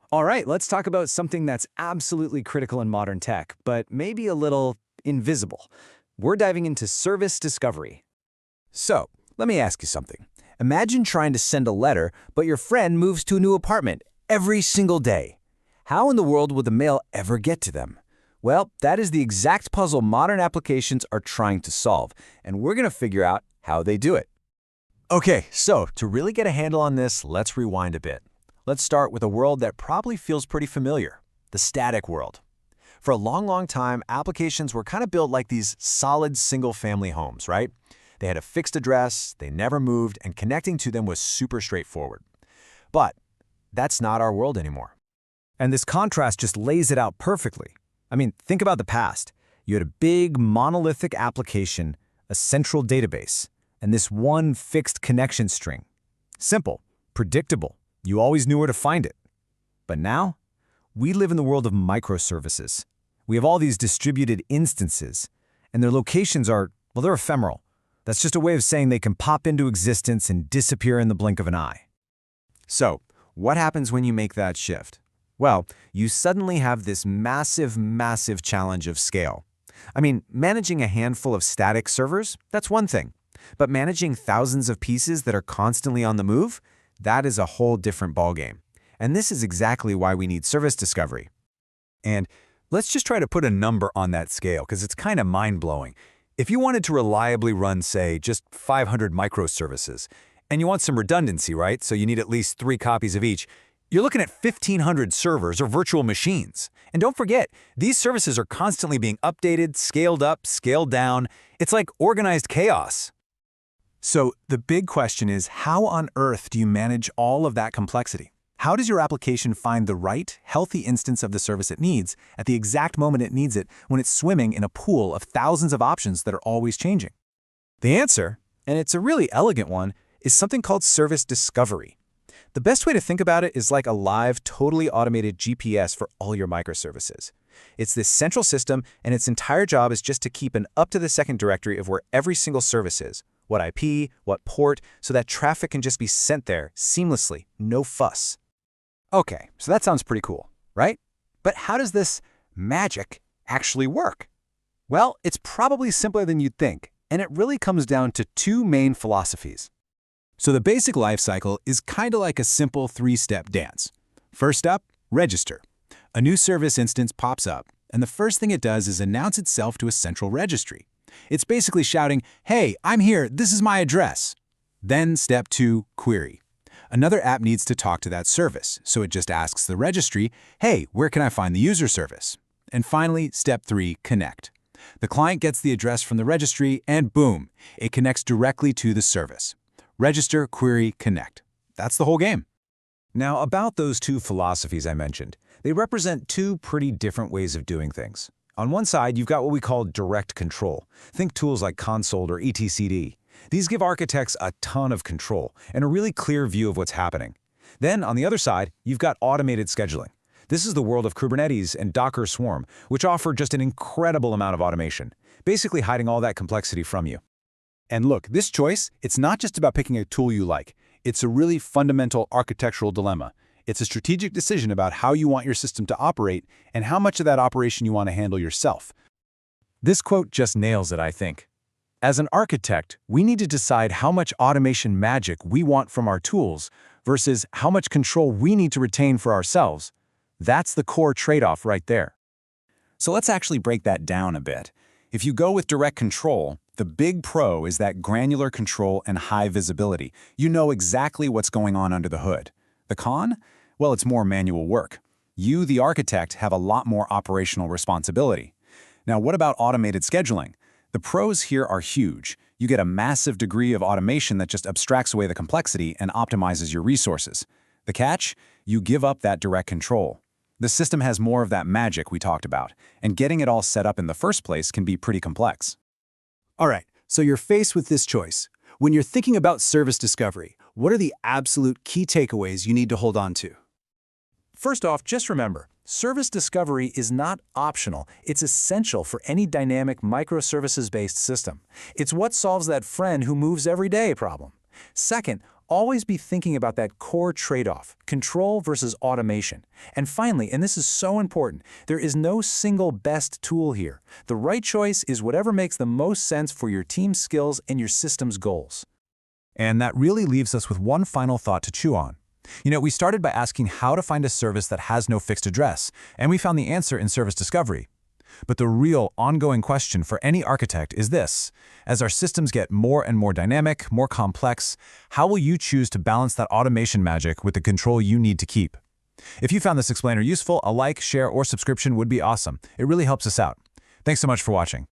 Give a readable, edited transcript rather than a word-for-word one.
All right, let's talk about something that's absolutely critical in modern tech, but maybe a little invisible. We're diving into service discovery. So, let me ask you something. Imagine trying to send a letter, but your friend moves to a new apartment every single day. How in the world would the mail ever get to them? Well, that is the exact puzzle modern applications are trying to solve, and we're going to figure out how they do it. Okay, so to really get a handle on this, let's rewind a bit. Let's start with a world that probably feels pretty familiar, the static world. For a long time, applications were kind of built like these solid single-family homes, right? They had a fixed address, they never moved, and connecting to them was super straightforward. But that's not our world anymore. And this contrast just lays it out perfectly. I mean, think about the past. You had a big monolithic application, a central database, and this one fixed connection string. Simple, predictable. You always knew where to find it. But now, we live in the world of microservices. We have all these distributed instances, and their locations are, well, they're ephemeral. That's just a way of saying they can pop into existence and disappear in the blink of an eye. So, what happens when you make that shift? Well, you suddenly have this massive challenge of scale. I mean, managing a handful of static servers, that's one thing. But managing thousands of pieces that are constantly on the move, that is a whole different ballgame. And this is exactly why we need service discovery. And let's just try to put a number on that scale, because it's kind of mind-blowing. If you wanted to reliably run, say, just 500 microservices, and you want some redundancy, right? So you need at least 3 copies of each, you're looking at 1,500 servers or virtual machines. And don't forget, these services are constantly being updated, scaled up, scaled down. It's like organized chaos. So the big question is, how on earth do you manage all of that complexity? How does your application find the right, healthy instance of the service it needs at the exact moment it needs it when it's swimming in a pool of thousands of options that are always changing? The answer, and it's a really elegant one, is something called service discovery. The best way to think about it is like a live, totally automated GPS for all your microservices. It's this central system, and its entire job is just to keep an up-to-the-second directory of where every single service is, what IP, what port, so that traffic can just be sent there seamlessly, no fuss. Okay, so that sounds pretty cool, right? But how does this magic actually work? Well, it's probably simpler than you'd think, and it really comes down to 2 main philosophies. So the basic lifecycle is kind of like a simple 3-step dance. First up, register. A new service instance pops up, and the first thing it does is announce itself to a central registry. It's basically shouting, "Hey, I'm here, this is my address." Then step 2, query. Another app needs to talk to that service, so it just asks the registry, "Hey, where can I find the user service?" And finally, step 3, connect. The client gets the address from the registry, and boom, it connects directly to the service. Register, query, connect. That's the whole game. Now, about those 2 philosophies I mentioned, they represent 2 pretty different ways of doing things. On one side, you've got what we call direct control. Think tools like Consul or etcd. These give architects a ton of control and a really clear view of what's happening. Then, on the other side, you've got automated scheduling. This is the world of Kubernetes and Docker Swarm, which offer just an incredible amount of automation, basically hiding all that complexity from you. And look, this choice, it's not just about picking a tool you like. It's a really fundamental architectural dilemma. It's a strategic decision about how you want your system to operate and how much of that operation you want to handle yourself. This quote just nails it, I think. As an architect, we need to decide how much automation magic we want from our tools versus how much control we need to retain for ourselves. That's the core trade-off right there. So let's actually break that down a bit. If you go with direct control, the big pro is that granular control and high visibility. You know exactly what's going on under the hood. The con? Well, it's more manual work. You, the architect, have a lot more operational responsibility. Now, what about automated scheduling? The pros here are huge. You get a massive degree of automation that just abstracts away the complexity and optimizes your resources. The catch? You give up that direct control. The system has more of that magic we talked about, and getting it all set up in the first place can be pretty complex. All right, so you're faced with this choice. When you're thinking about service discovery, what are the absolute key takeaways you need to hold on to? First off, just remember, service discovery is not optional. It's essential for any dynamic microservices-based system. It's what solves that friend who moves every day problem. Second, Always be thinking about that core trade-off, control versus automation. And finally, and this is so important, there is no single best tool here. The right choice is whatever makes the most sense for your team's skills and your system's goals. And that really leaves us with one final thought to chew on. We started by asking how to find a service that has no fixed address, and we found the answer in service discovery. But the real, ongoing question for any architect is this. As our systems get more and more dynamic, more complex, how will you choose to balance that automation magic with the control you need to keep? If you found this explainer useful, a like, share, or subscription would be awesome. It really helps us out. Thanks so much for watching.